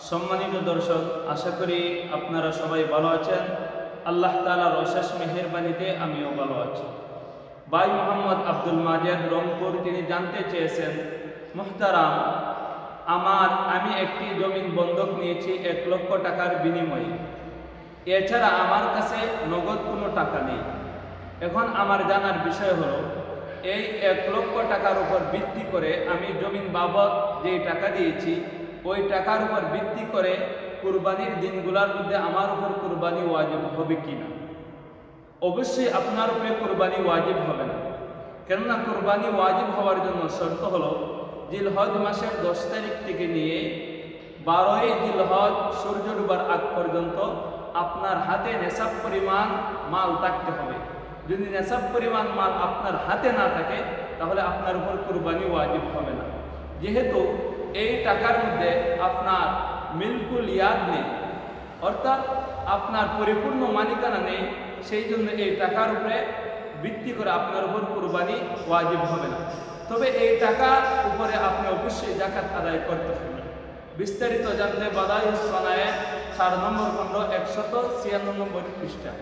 সম্মানিত দর্শক, আশা করি আপনারা সবাই ভালো আছেন। আল্লাহ তাআলার অশেষ মেহেরবানিতে আমিও ভালো আছি। ভাই মোহাম্মদ আব্দুল মাজেদ রংপুর তিনি জানতে চেয়েছেন, মুহতারাম, আমি একটি জমিন বন্ধক নিয়েছি 1 লক্ষ টাকার বিনিময়ে। এছাড়া আমার কাছে নগদ কোনো টাকা নেই। এখন আমার জানার বিষয় হলো, এই 1 লক্ষ টাকার উপর ভিত্তি করে আমি জমিন বাবদ যে টাকা দিয়েছি, ওই টাকার উপর ভিত্তি করে কুরবানির দিনগুলোর মধ্যে আমার উপর কুরবানি ওয়াজিব হবে কিনা? অবশ্যই আপনার উপরে কুরবানি ওয়াজিব হবে না। কেননা কুরবানি ওয়াজিব হওয়ার জন্য শর্ত হলো, জিলহজ মাসের 10 তারিখ থেকে নিয়ে 12ই জিলহজ সূর্য ডুবার আগ পর্যন্ত আপনার হাতে নেশাব পরিমাণ মাল থাকতে হবে। যদি নেশাব পরিমাণ মাল আপনার হাতে না থাকে, তাহলে আপনার উপর কুরবানি ওয়াজিব হবে না। যেহেতু এই টাকার মধ্যে আপনার মিলকুল ইয়াদ নেই, অর্থাৎ আপনার পরিপূর্ণ মালিকানা নেই, সেই জন্য এই টাকার উপরে ভিত্তি করে আপনার উপর কুরবানি ওয়াজিব হবে না। তবে এই টাকার উপরে আপনি অবশ্যই যাকাত আদায় করতে হবে। বিস্তারিত জানতে বাদাইউস সানায়ে 4 নম্বর খণ্ড 196 নম্বর পৃষ্ঠা।